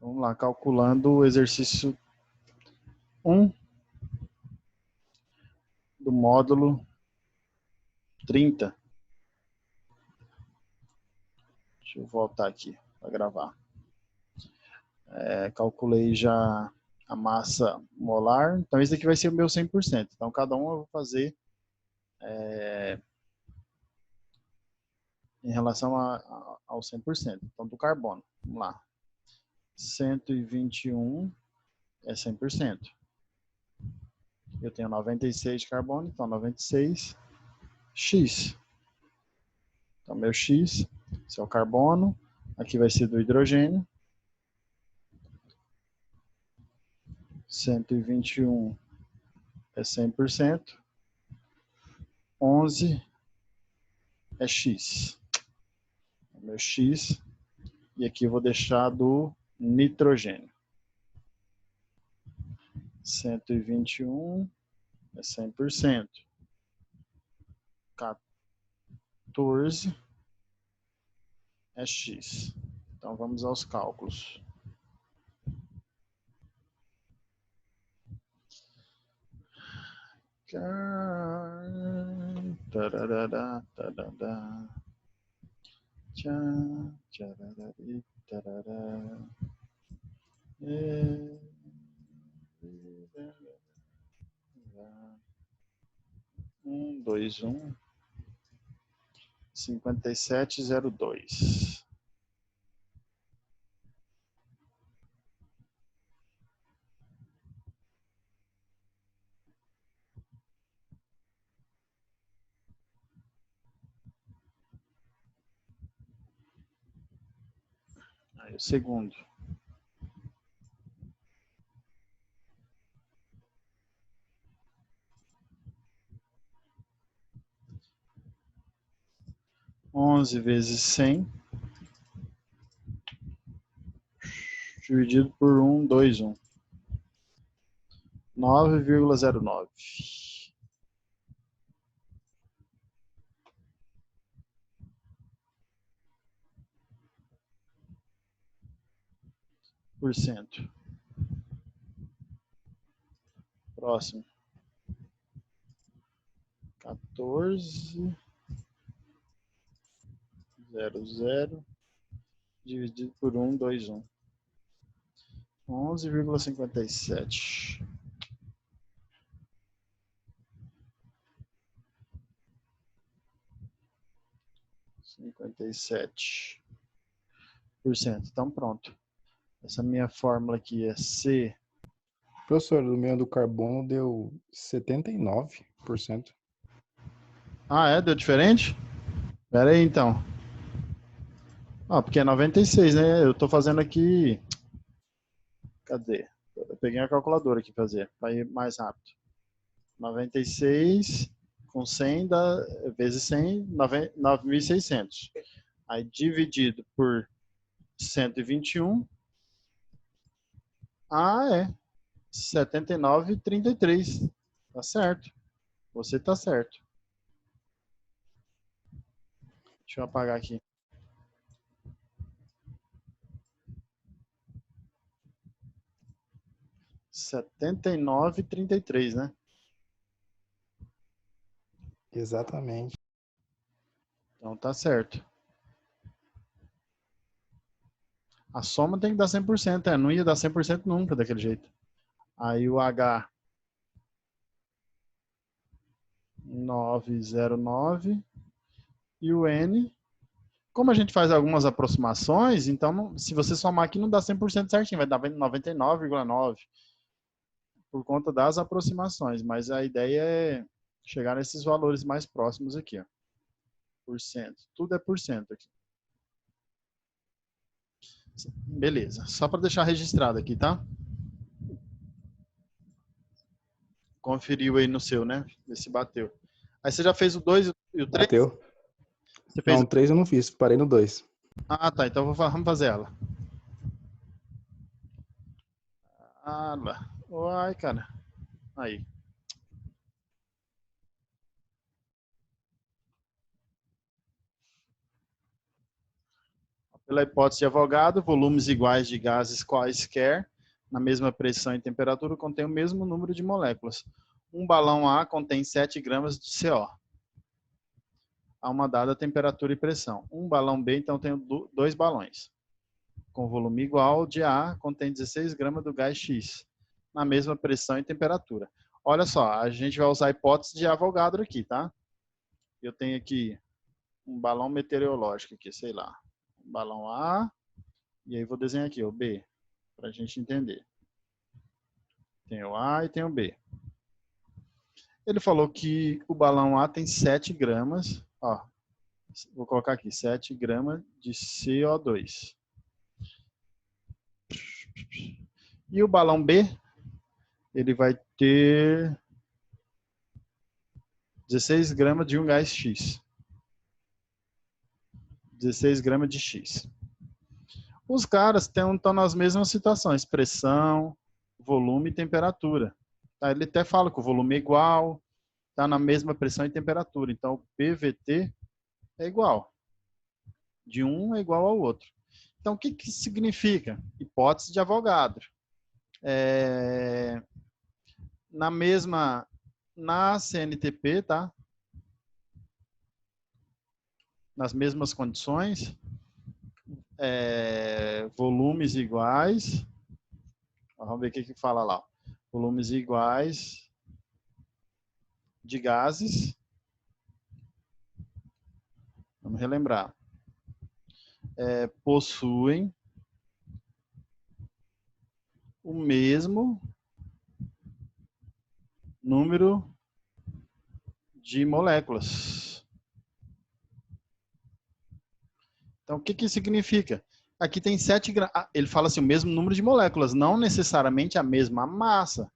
Vamos lá, calculando o exercício 1 do módulo 30. Deixa eu voltar aqui para gravar. Calculei já a massa molar. Então, esse aqui vai ser o meu 100%. Então, cada um eu vou fazer em relação ao 100%. Então, do carbono. Vamos lá. 121 é 100%. Eu tenho 96 de carbono, então 96 X. Então, meu X, esse é o carbono. Aqui vai ser do hidrogênio. 121 é 100%. 11 é X. O meu X. E aqui eu vou deixar do nitrogênio. 121 é 100%. 14 é X. Então, vamos aos cálculos. Tarará, tarará. Tchan, tchararari, tarará. 2, 1. 5702. Aí o segundo. Onze vezes 100 dividido por 1, 2, 1. 9,09. Por cento. Próximo. 14,00 dividido por 1, 2, 1. 11,57. 57%. Então, pronto. Essa minha fórmula aqui é C. Professor, o meu do carbono deu 79%. Ah, é? Deu diferente? Pera aí, então. Ah, porque é 96, né? Eu tô fazendo aqui... Cadê? Eu peguei a calculadora aqui pra fazer, para ir mais rápido. 96 com 100 vezes 100, 9.600. Aí dividido por 121. Ah, é. 79,33. Tá certo. Você tá certo. Deixa eu apagar aqui. 79,33, né? Exatamente. Então tá certo. A soma tem que dar 100%, não ia dar 100% nunca daquele jeito. Aí o H 909 e o N, como a gente faz algumas aproximações, então se você somar aqui não dá 100% certinho, vai dar 99,9 por conta das aproximações, mas a ideia é chegar nesses valores mais próximos aqui, ó. Por cento. Tudo é por cento aqui. Beleza. Só para deixar registrado aqui, tá? Conferiu aí no seu, né? Ver se bateu. Aí você já fez o 2 e o 3? Bateu? Você fez Não, o... 3 eu não fiz, parei no 2. Ah, tá. Então vamos fazer ela. Ah, lá. Uai, cara. Aí. Pela hipótese de Avogadro, volumes iguais de gases quaisquer, na mesma pressão e temperatura, contém o mesmo número de moléculas. Um balão A contém 7 gramas de CO a uma dada temperatura e pressão. Um balão B, então, tem 2 balões. Com volume igual de A, contém 16 gramas do gás X, na mesma pressão e temperatura. Olha só, a gente vai usar a hipótese de Avogadro aqui, tá? Eu tenho aqui um balão meteorológico aqui, sei lá. Um balão A, e aí vou desenhar aqui o B, para a gente entender. Tem o A e tem o B. Ele falou que o balão A tem 7 gramas, ó, vou colocar aqui, 7 gramas de CO2. E o balão B, ele vai ter 16 gramas de um gás X. 16 gramas de X. Os caras estão nas mesmas situações, pressão, volume e temperatura. Tá? Ele até fala que o volume é igual, está na mesma pressão e temperatura. Então, o PVT é igual. De um é igual ao outro. Então, o que significa? Hipótese de Avogadro. Na CNTP, tá? Nas mesmas condições, volumes iguais. Vamos ver o que fala lá. Volumes iguais de gases. Vamos relembrar. Possuem o mesmo número de moléculas. Então, o que significa? Aqui tem 7 gramas. Ele fala assim, o mesmo número de moléculas, não necessariamente a mesma massa.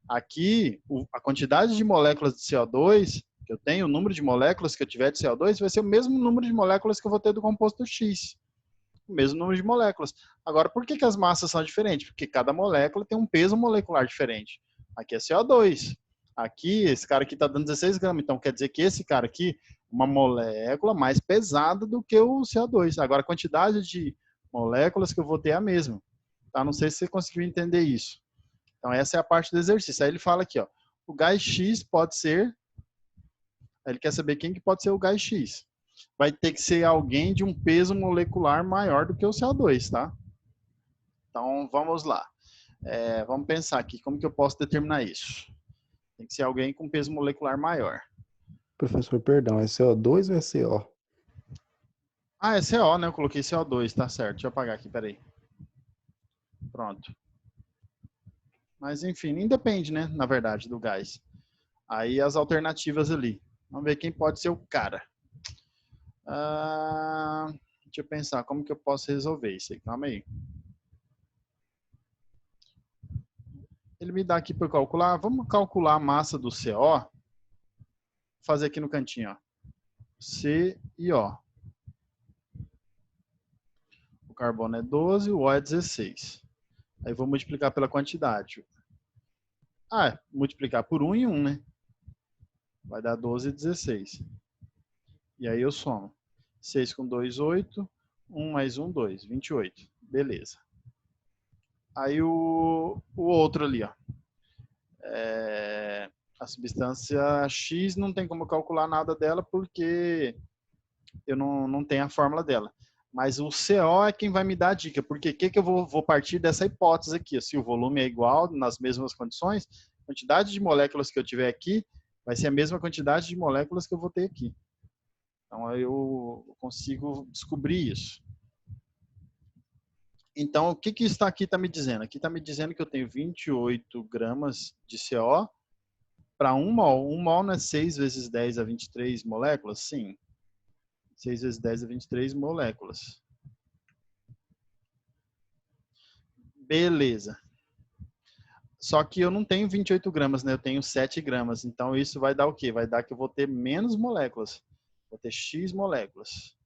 Aqui, a quantidade de moléculas de CO2 que eu tenho, o número de moléculas que eu tiver de CO2, vai ser o mesmo número de moléculas que eu vou ter do composto X. O mesmo número de moléculas. Agora, por que as massas são diferentes? Porque cada molécula tem um peso molecular diferente. Aqui é CO2. Aqui, esse cara aqui está dando 16 gramas. Então, quer dizer que esse cara aqui, uma molécula mais pesada do que o CO2. Agora, a quantidade de moléculas que eu vou ter é a mesma. Tá? Não sei se você conseguiu entender isso. Então, essa é a parte do exercício. Aí ele fala aqui, ó, o gás X pode ser... Aí ele quer saber quem que pode ser o gás X. Vai ter que ser alguém de um peso molecular maior do que o CO2, tá? Então, vamos lá. Vamos pensar aqui, como que eu posso determinar isso? Tem que ser alguém com peso molecular maior. Professor, perdão, é CO2 ou é CO? Ah, é CO, né? Eu coloquei CO2, tá certo. Deixa eu apagar aqui, peraí. Pronto. Mas, enfim, independe, né? Na verdade, do gás. Aí, as alternativas ali. Vamos ver quem pode ser o cara. Deixa eu pensar, como que eu posso resolver isso aí? Calma aí. Ele me dá aqui para calcular. Vamos calcular a massa do CO. Vou fazer aqui no cantinho, ó. C e O. O carbono é 12, o O é 16. Aí vou multiplicar pela quantidade. Multiplicar por 1 e 1, né? Vai dar 12 e 16. E aí eu somo. 6 com 2, 8. 1 mais 1, 2. 28. Beleza. Aí o outro ali, ó. A substância X não tem como calcular nada dela porque eu não tenho a fórmula dela. Mas o CO é quem vai me dar a dica, porque o que eu vou partir dessa hipótese aqui? Se o volume é igual, nas mesmas condições, a quantidade de moléculas que eu tiver aqui vai ser a mesma quantidade de moléculas que eu vou ter aqui. Então, eu consigo descobrir isso. Então, o que isso aqui está me dizendo? Aqui está me dizendo que eu tenho 28 gramas de CO para 1 mol. 1 mol não é 6 vezes 10 a 23 moléculas? Sim. 6 vezes 10 a 23 moléculas. Beleza. Só que eu não tenho 28 gramas, né? Eu tenho 7 gramas. Então, isso vai dar o quê? Vai dar que eu vou ter menos moléculas. Vou ter X moléculas.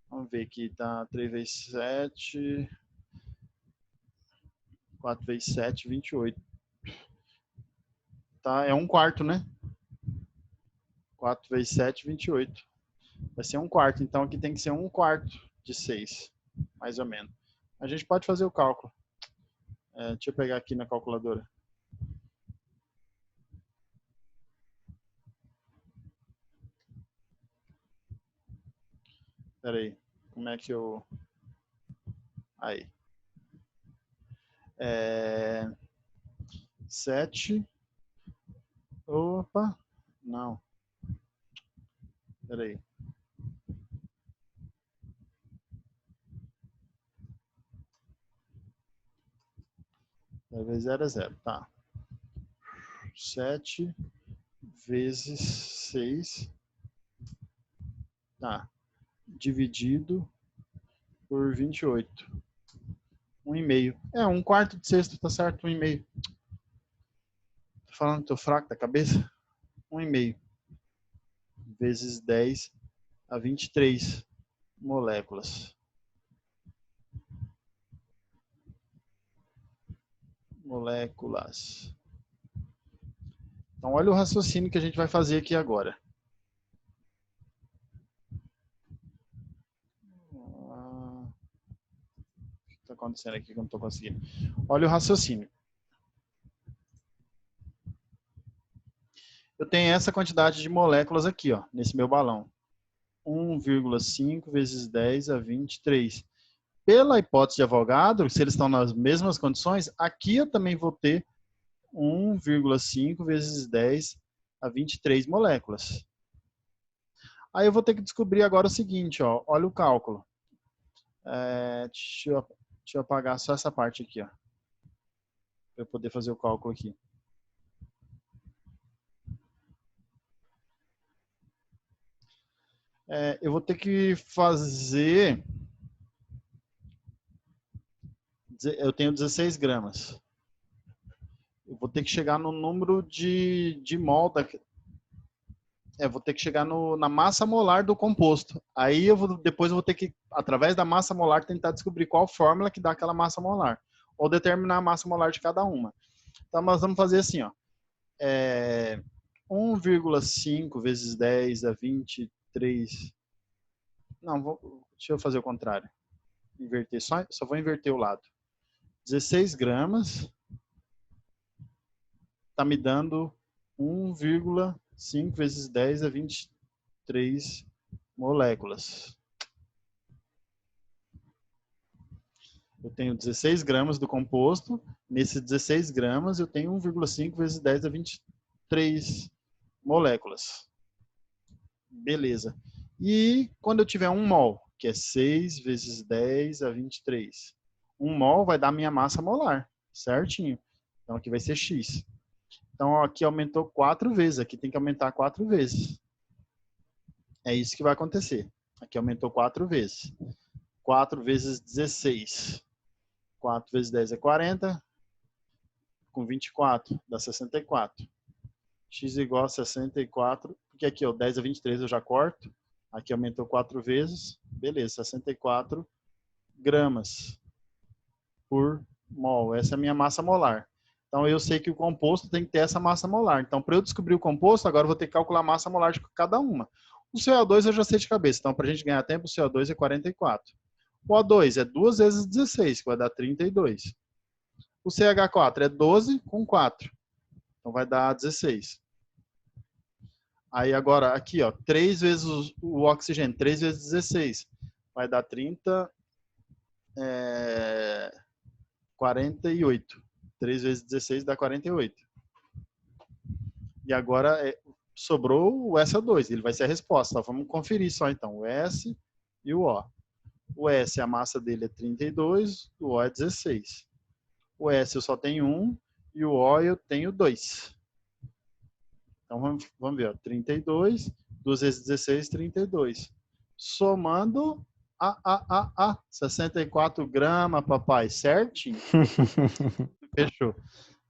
Vamos ver aqui, tá? 3 vezes 7... 4 vezes 7, 28. Tá? É 1/4, né? 4 vezes 7, 28. Vai ser 1/4. Então, aqui tem que ser 1/4 de 6. mais ou menos. A gente pode fazer o cálculo. Deixa eu pegar aqui na calculadora. Espera aí. Como é que eu... Aí. 7. Opa. Não. Espera aí. Vezes 0 é 0. Tá. 7 vezes 6. Tá. Dividido por 28. 1,5. 1/4 de sexto, tá certo? 1,5. Tô falando que tô fraco da cabeça? 1,5. Vezes 10 a 23 moléculas. Moléculas. Então, olha o raciocínio que a gente vai fazer aqui agora. O que está acontecendo aqui que eu não estou conseguindo? Olha o raciocínio. Eu tenho essa quantidade de moléculas aqui, ó, nesse meu balão. 1,5 vezes 10 a 23. Pela hipótese de Avogadro, se eles estão nas mesmas condições, aqui eu também vou ter 1,5 vezes 10 a 23 moléculas. Aí eu vou ter que descobrir agora o seguinte, ó, olha o cálculo. Deixa eu apagar só essa parte aqui, ó, para eu poder fazer o cálculo aqui. Eu vou ter que fazer... Eu tenho 16 gramas. Eu vou ter que chegar no número de mol vou ter que chegar na massa molar do composto. Aí depois eu vou ter que, através da massa molar, tentar descobrir qual fórmula que dá aquela massa molar. Ou determinar a massa molar de cada uma. Então nós vamos fazer assim, ó. 1,5 vezes 10 a 23. Não, deixa eu fazer o contrário. Inverter, só vou inverter o lado. 16 gramas está me dando 1,5 vezes 10 a 23 moléculas. Eu tenho 16 gramas do composto. Nesses 16 gramas, eu tenho 1,5 vezes 10 a 23 moléculas. Beleza. E quando eu tiver 1 mol, que é 6 vezes 10 a 23. 1 mol vai dar minha massa molar, certinho. Então aqui vai ser X. Então aqui aumentou 4 vezes, aqui tem que aumentar 4 vezes. É isso que vai acontecer. Aqui aumentou 4 vezes. 4 vezes 16. 4 vezes 10 é 40. Com 24 dá 64. X igual a 64. Porque aqui, ó, 10 a 23 eu já corto. Aqui aumentou 4 vezes. Beleza, 64 gramas por mol. Essa é a minha massa molar. Então, eu sei que o composto tem que ter essa massa molar. Então, para eu descobrir o composto, agora eu vou ter que calcular a massa molar de cada uma. O CO2 eu já sei de cabeça. Então, para a gente ganhar tempo, o CO2 é 44. O O2 é 2 vezes 16, que vai dar 32. O CH4 é 12 com 4. Então, vai dar 16. Aí, agora, aqui, ó, 3 vezes o oxigênio. 3 vezes 16. Vai dar 48. 3 vezes 16 dá 48. E agora sobrou o SO2. Ele vai ser a resposta. Ó, vamos conferir só, então. O S e o O. O S, a massa dele é 32. O O é 16. O S eu só tenho 1. E o O eu tenho 2. Então, vamos ver. Ó, 32. 2 vezes 16, 32. Somando... 64 gramas, papai. Certinho? Fechou.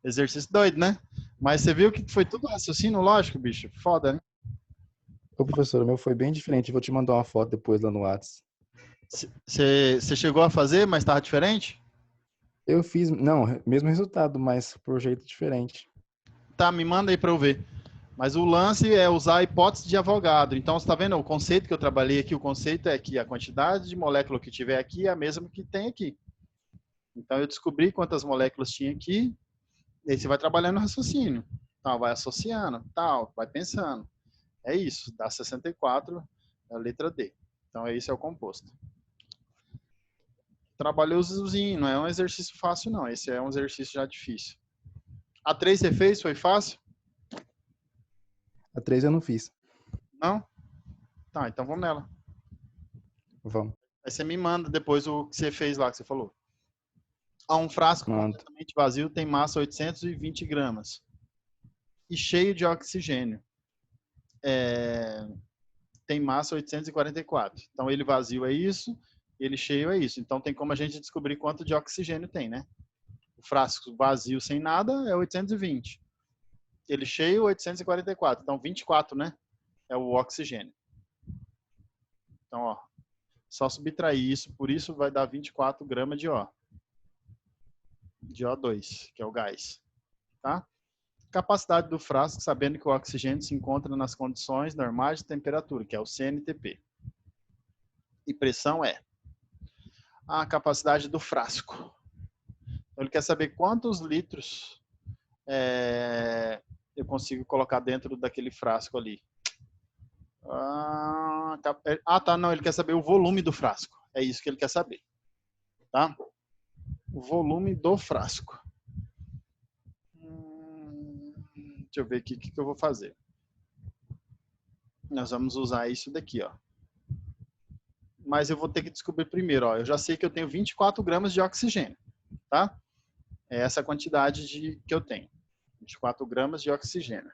Exercício doido, né? Mas você viu que foi tudo raciocínio lógico, bicho? Foda, né? Ô, professor, o meu foi bem diferente. Vou te mandar uma foto depois lá no WhatsApp. Você chegou a fazer, mas estava diferente? Eu fiz, não, mesmo resultado, mas por jeito diferente. Tá, me manda aí para eu ver. Mas o lance é usar a hipótese de Avogadro. Então, você está vendo o conceito que eu trabalhei aqui? O conceito é que a quantidade de molécula que tiver aqui é a mesma que tem aqui. Então, eu descobri quantas moléculas tinha aqui, e aí você vai trabalhando no raciocínio. Tal, vai associando, tal, vai pensando. É isso, dá 64, é a letra D. Então, esse é o composto. Trabalhosozinho, não é um exercício fácil, não. Esse é um exercício já difícil. A 3 você fez? Foi fácil? A 3 eu não fiz. Não? Tá, então vamos nela. Vamos. Aí você me manda depois o que você fez lá, que você falou. Um frasco Manda. completamente vazio tem massa 820 gramas e cheio de oxigênio. Tem massa 844. Então, ele vazio é isso, ele cheio é isso. Então, tem como a gente descobrir quanto de oxigênio tem, né? O frasco vazio sem nada é 820. Ele cheio, 844. Então, 24, né? É o oxigênio. Então, ó, só subtrair isso, por isso vai dar 24 gramas de O2, que é o gás. Tá? Capacidade do frasco, sabendo que o oxigênio se encontra nas condições normais de temperatura, que é o CNTP. E pressão é a capacidade do frasco. Então, ele quer saber quantos litros eu consigo colocar dentro daquele frasco ali. Tá, não, ele quer saber o volume do frasco. É isso que ele quer saber. Tá? O volume do frasco. Deixa eu ver aqui o que eu vou fazer. Nós vamos usar isso daqui, ó. Mas eu vou ter que descobrir primeiro, ó. Eu já sei que eu tenho 24 gramas de oxigênio, tá? É essa a quantidade que eu tenho. 24 gramas de oxigênio.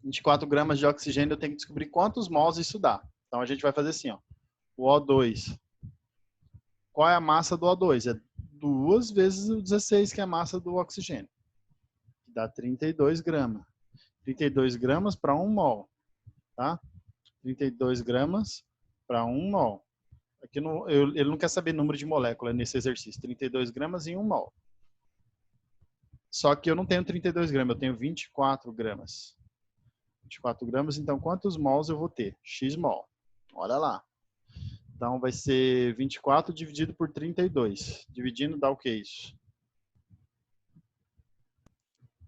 24 gramas de oxigênio, eu tenho que descobrir quantos mols isso dá. Então, a gente vai fazer assim, ó. O O2. Qual é a massa do O2? É 2 vezes o 16, que é a massa do oxigênio. Dá 32 gramas. 32 gramas para 1 mol. Tá? 32 gramas para 1 mol. Aqui ele não quer saber número de molécula nesse exercício. 32 gramas em 1 mol. Só que eu não tenho 32 gramas, eu tenho 24 gramas. 24 gramas, então quantos mols eu vou ter? X mol. Olha lá. Então vai ser 24 dividido por 32. Dividindo dá o que isso?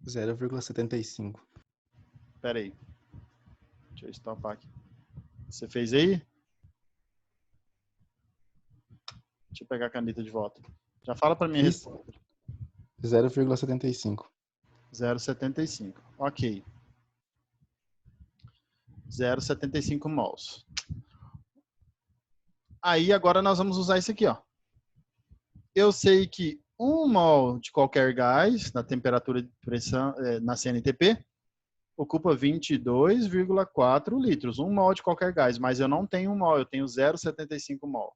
0,75. Espera aí. Deixa eu estopar aqui. Você fez aí? Deixa eu pegar a caneta de volta. Já fala para mim a resposta. 0,75. 0,75. Ok. 0,75 mols. Aí agora nós vamos usar isso aqui, ó. Eu sei que 1 mol de qualquer gás, na temperatura de pressão, na CNTP, ocupa 22,4 litros. 1 mol de qualquer gás, mas eu não tenho 1 mol, eu tenho 0,75 mol.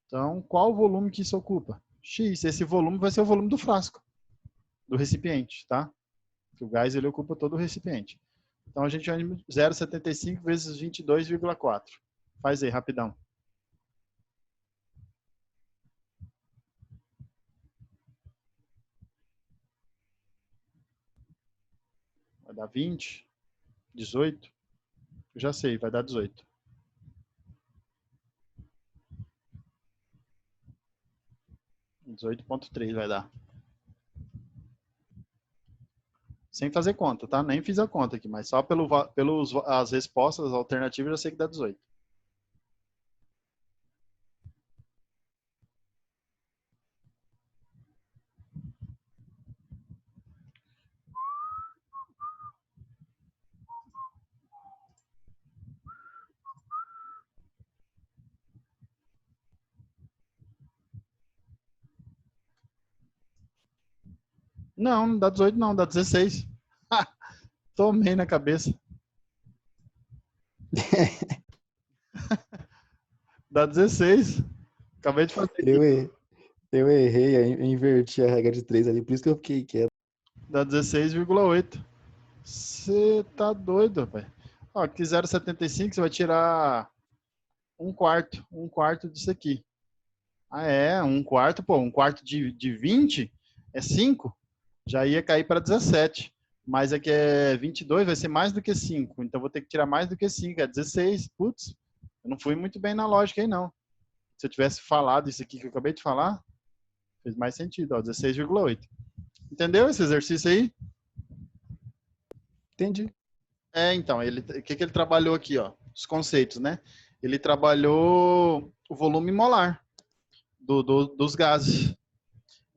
Então, qual o volume que isso ocupa? X. Esse volume vai ser o volume do frasco, do recipiente, tá? O gás ele ocupa todo o recipiente. Então, a gente vai 0,75 vezes 22,4. Faz aí, rapidão. Vai dar 20, 18. Eu já sei, vai dar 18. 18,3 vai dar. Sem fazer conta, tá? Nem fiz a conta aqui, mas só pelos as respostas alternativas eu já sei que dá 18. Não, não dá 18 não, dá 16. Tomei na cabeça. Dá 16. Acabei de fazer aqui. Eu errei, eu inverti a regra de 3 ali, por isso que eu fiquei quieto. Dá 16,8. Você tá doido, rapaz. Ó, aqui 0,75 você vai tirar 1/4 disso aqui. Ah, é? 1/4, pô, 1/4 de 20? é 5, já ia cair para 17. Mas aqui é 22, vai ser mais do que 5. Então, vou ter que tirar mais do que 5, é 16. Putz, eu não fui muito bem na lógica aí, não. Se eu tivesse falado isso aqui que eu acabei de falar, fez mais sentido, ó, 16,8. Entendeu esse exercício aí? Entendi. Então, o que ele trabalhou aqui, ó? Os conceitos, né? Ele trabalhou o volume molar dos gases.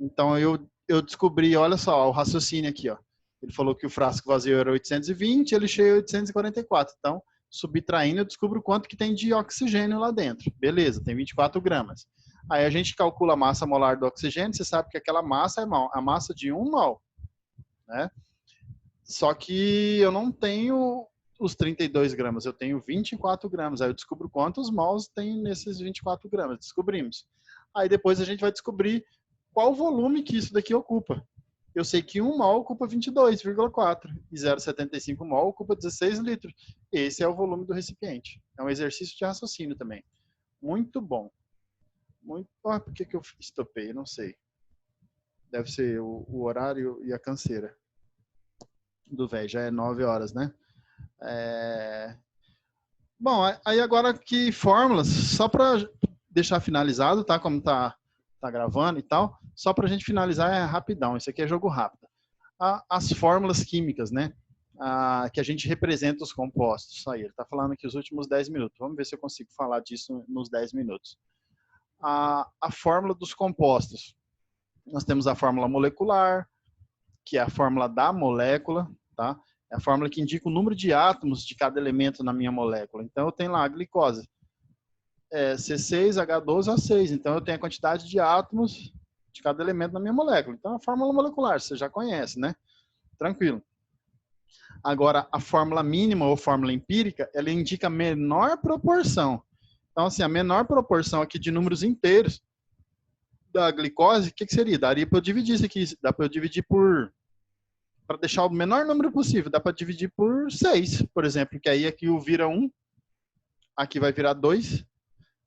Então, eu descobri, olha só, o raciocínio aqui, ó. Ele falou que o frasco vazio era 820, ele cheio 844. Então, subtraindo, eu descubro quanto que tem de oxigênio lá dentro. Beleza, tem 24 gramas. Aí a gente calcula a massa molar do oxigênio, você sabe que aquela massa é a massa de 1 mol, né? Só que eu não tenho os 32 gramas, eu tenho 24 gramas. Aí eu descubro quantos mols tem nesses 24 gramas. Descobrimos. Aí depois a gente vai descobrir qual volume que isso daqui ocupa. Eu sei que 1 mol ocupa 22,4 e 0,75 mol ocupa 16 litros. Esse é o volume do recipiente. É um exercício de raciocínio também. Muito bom. Muito... Ah, por que eu estopei? Não sei. Deve ser o horário e a canseira do velho. Já é 9 horas, né? Bom, aí agora que fórmulas, só para deixar finalizado, tá? Como tá gravando e tal, só para a gente finalizar é rapidão, isso aqui é jogo rápido. As fórmulas químicas, né? Que a gente representa os compostos. Aí, ele está falando aqui os últimos 10 minutos. Vamos ver se eu consigo falar disso nos 10 minutos. A fórmula dos compostos. Nós temos a fórmula molecular, que é a fórmula da molécula, tá? É a fórmula que indica o número de átomos de cada elemento na minha molécula. Então, eu tenho lá a glicose. C6H12O6. Então, eu tenho a quantidade de átomos de cada elemento na minha molécula. Então, a fórmula molecular, você já conhece, né? Tranquilo. Agora, a fórmula mínima ou fórmula empírica, ela indica a menor proporção. Então, assim, a menor proporção aqui de números inteiros da glicose, o que seria? Daria para eu dividir isso aqui. Dá para eu dividir por... Para deixar o menor número possível, dá para dividir por 6, por exemplo, que aí aqui o vira 1, aqui vai virar 2,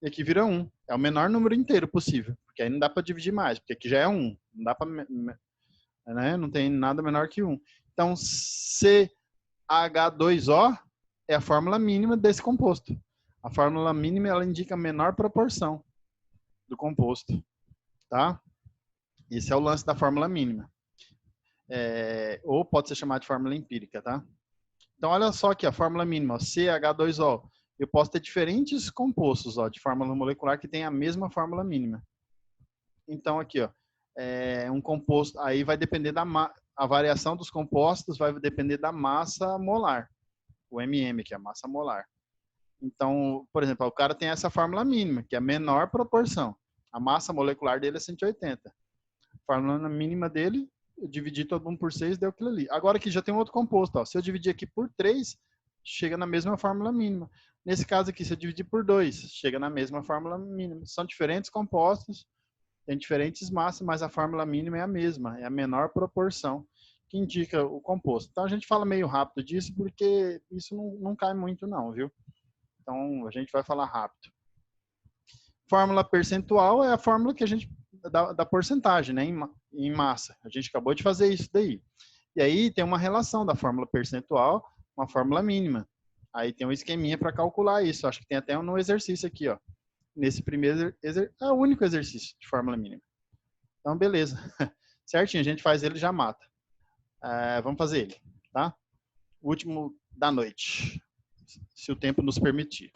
e aqui vira 1. É o menor número inteiro possível, porque aí não dá para dividir mais, porque aqui já é 1. Não dá para... Né? Não tem nada menor que 1. Então, CH2O é a fórmula mínima desse composto. A fórmula mínima, ela indica a menor proporção do composto, tá? Esse é o lance da fórmula mínima. Ou pode ser chamado de fórmula empírica, tá? Então, olha só aqui, a fórmula mínima, ó, CH2O. Eu posso ter diferentes compostos, ó, de fórmula molecular que tem a mesma fórmula mínima. Então, aqui, ó, um composto, aí vai depender a variação dos compostos vai depender da massa molar, o MM, que é a massa molar. Então, por exemplo, o cara tem essa fórmula mínima, que é a menor proporção. A massa molecular dele é 180. A fórmula mínima dele, eu dividi todo mundo por 6, deu aquilo ali. Agora aqui já tem um outro composto. Ó. Se eu dividir aqui por 3, chega na mesma fórmula mínima. Nesse caso aqui, se eu dividir por 2, chega na mesma fórmula mínima. São diferentes compostos, tem diferentes massas, mas a fórmula mínima é a mesma, é a menor proporção que indica o composto. Então a gente fala meio rápido disso, porque isso não cai muito não, viu? Então a gente vai falar rápido. Fórmula percentual é a fórmula que a gente da porcentagem, né, em massa. A gente acabou de fazer isso daí. E aí tem uma relação da fórmula percentual com a fórmula mínima. Aí tem um esqueminha para calcular isso. Acho que tem até no exercício aqui, ó. Nesse primeiro é o único exercício de fórmula mínima. Então, beleza. Certinho, a gente faz ele e já mata. Vamos fazer ele, tá? O último da noite, se o tempo nos permitir.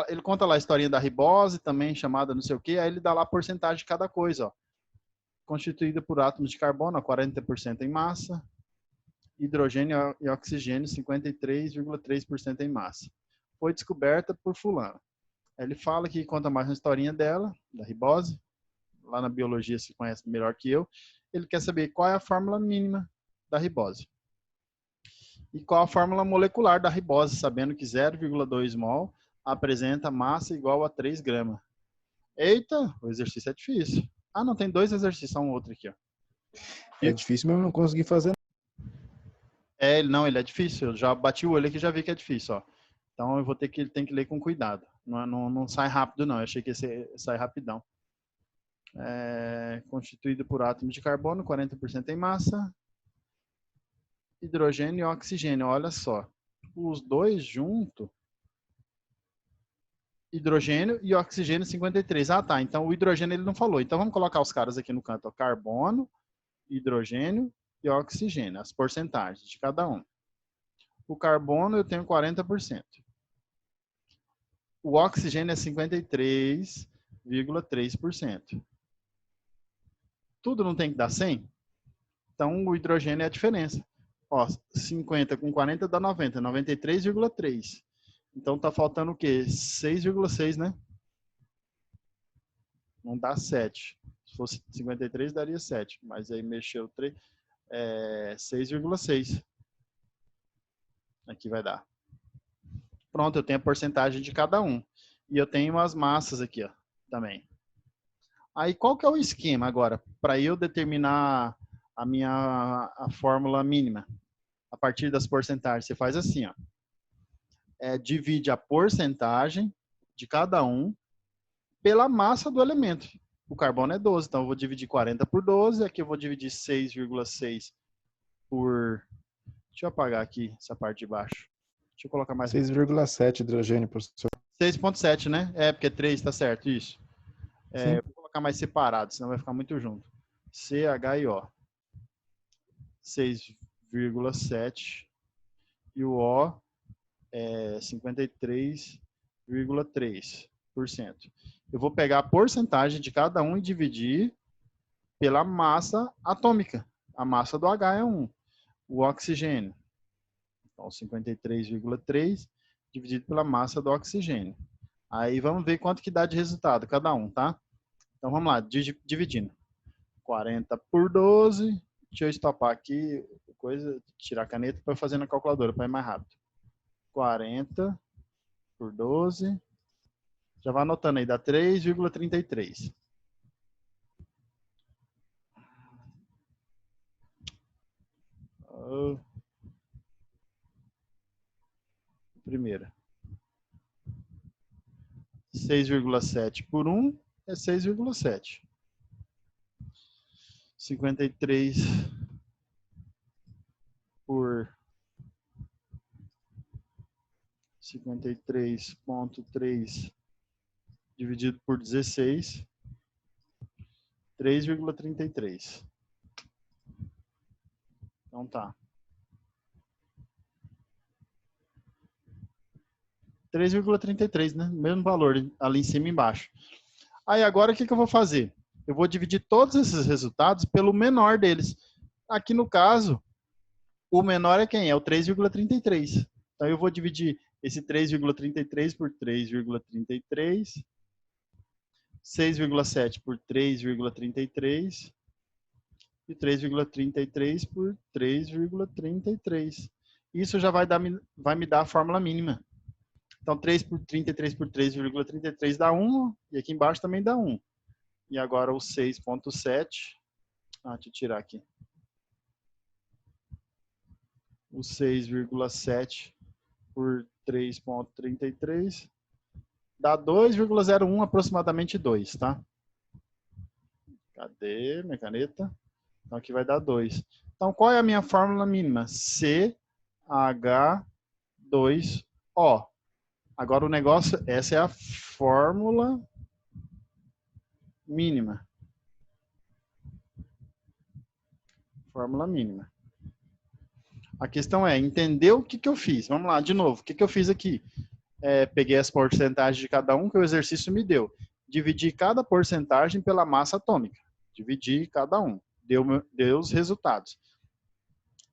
Ele conta lá a historinha da ribose, também chamada não sei o quê, aí ele dá lá a porcentagem de cada coisa, ó. Constituída por átomos de carbono, 40% em massa, hidrogênio e oxigênio, 53,3% em massa. Foi descoberta por fulano. Aí ele fala que conta mais uma historinha dela, da ribose, lá na biologia se conhece melhor que eu. Ele quer saber qual é a fórmula mínima da ribose. E qual a fórmula molecular da ribose, sabendo que 0,2 mol apresenta massa igual a 3 gramas. Eita, o exercício é difícil. Ah, não, tem 2 exercícios, um outro aqui, ó. É difícil, mas eu não consegui fazer. Ele é difícil. Eu já bati o olho aqui e já vi que é difícil, ó. Então eu vou ter que ler com cuidado. Não sai rápido, não. Eu achei que ia sair rapidão. constituído por átomos de carbono, 40% em massa, hidrogênio e oxigênio. Olha só, os dois juntos, hidrogênio e oxigênio 53. Ah, tá, então o hidrogênio ele não falou. Então vamos colocar os caras aqui no canto, ó, carbono, hidrogênio e oxigênio, as porcentagens de cada um. O carbono eu tenho 40%. O oxigênio é 53,3%. Tudo não tem que dar 100? Então o hidrogênio é a diferença. Ó, 50 com 40 dá 90, 93,3. Então tá faltando o quê? 6,6, né? Não dá 7. Se fosse 53 daria 7, mas aí mexeu 3, 6,6. Aqui vai dar. Pronto, eu tenho a porcentagem de cada um. E eu tenho as massas aqui, ó, também. Aí qual que é o esquema agora para eu determinar a fórmula mínima? A partir das porcentagens, você faz assim, ó. Divide a porcentagem de cada um pela massa do elemento. O carbono é 12, então eu vou dividir 40 por 12, aqui eu vou dividir 6,6 por... Deixa eu apagar aqui essa parte de baixo. Deixa eu colocar mais... 6,7 hidrogênio, professor. 6,7, né? Porque 3 tá certo, isso. Vou colocar mais separado, senão vai ficar muito junto. CHIO. 6,7 e o O é 53,3%. Eu vou pegar a porcentagem de cada um e dividir pela massa atômica. A massa do H é 1. O oxigênio. Então, 53,3 dividido pela massa do oxigênio. Aí vamos ver quanto que dá de resultado cada um, tá? Então vamos lá, dividindo. 40 por 12. Deixa eu estopar aqui, tirar a caneta para fazer na calculadora, para ir mais rápido. 40 por 12. Já vai anotando aí, dá 3,33. Primeira. 6,7 por 1 é 6,7. 53 por 53,3 dividido por 16, 3,33. Então tá. 3,33, né? Mesmo valor ali em cima e embaixo. Aí agora o que eu vou fazer? Eu vou dividir todos esses resultados pelo menor deles. Aqui no caso, o menor é quem? É o 3,33. Então eu vou dividir esse 3,33 por 3,33, 6,7 por 3,33 e 3,33 por 3,33. Isso já vai me dar a fórmula mínima. Então 3 por 33 por 3,33 dá 1, e aqui embaixo também dá 1. E agora o 6,7. Deixa eu tirar aqui. O 6,7 por 3,33 dá 2,01, aproximadamente 2, tá? Cadê minha caneta? Então aqui vai dar 2. Então qual é a minha fórmula mínima? CH2O. Agora o negócio, essa é a fórmula mínima. Fórmula mínima. A questão é entender o que eu fiz. Vamos lá, de novo. O que eu fiz aqui? Peguei as porcentagens de cada um que o exercício me deu. Dividi cada porcentagem pela massa atômica. Dividi cada um. Deu os resultados.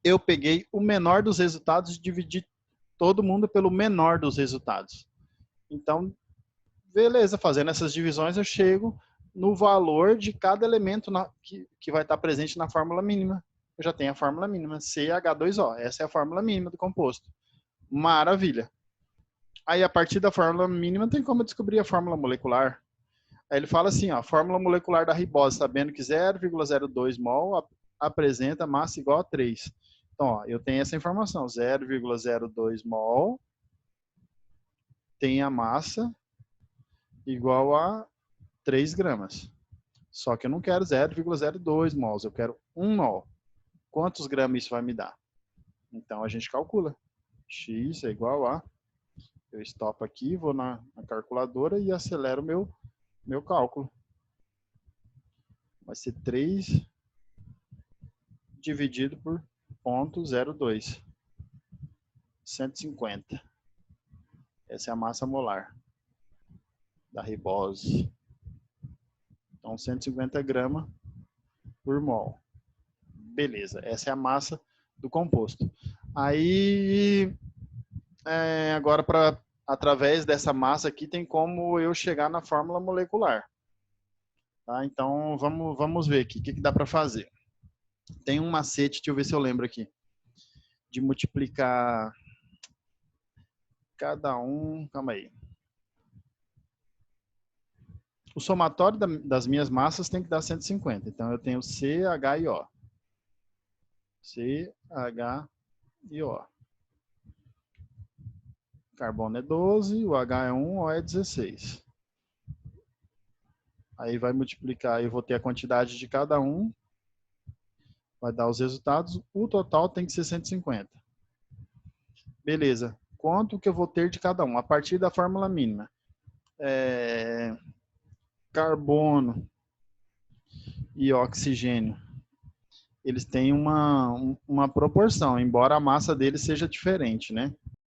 Eu peguei o menor dos resultados e dividi todo mundo pelo menor dos resultados. Então, beleza, fazendo essas divisões eu chego no valor de cada elemento que vai estar presente na fórmula mínima. Eu já tenho a fórmula mínima, CH2O. Essa é a fórmula mínima do composto. Maravilha. Aí, a partir da fórmula mínima, tem como descobrir a fórmula molecular. Aí ele fala assim, ó, fórmula molecular da ribose, sabendo que 0,02 mol apresenta massa igual a 3. Então, ó, eu tenho essa informação, 0,02 mol tem a massa igual a 3 gramas. Só que eu não quero 0,02 mols, eu quero 1 mol. Quantos gramas isso vai me dar? Então a gente calcula. X é igual a... Eu estopo aqui, vou na calculadora e acelero meu cálculo. Vai ser 3 dividido por 0,02. 150. Essa é a massa molar da ribose. Então, 150 gramas por mol. Beleza, essa é a massa do composto. Aí, agora, através dessa massa aqui, tem como eu chegar na fórmula molecular. Tá? Então, vamos ver aqui o que dá para fazer. Tem um macete, deixa eu ver se eu lembro aqui, de multiplicar cada um... Calma aí. O somatório das minhas massas tem que dar 150. Então, eu tenho C, H e O. C, H e O. Carbono é 12, o H é 1, O é 16. Aí vai multiplicar, eu vou ter a quantidade de cada um. Vai dar os resultados. O total tem que ser 150. Beleza. Quanto que eu vou ter de cada um? A partir da fórmula mínima. Carbono e oxigênio, eles têm uma proporção, embora a massa deles seja diferente, né?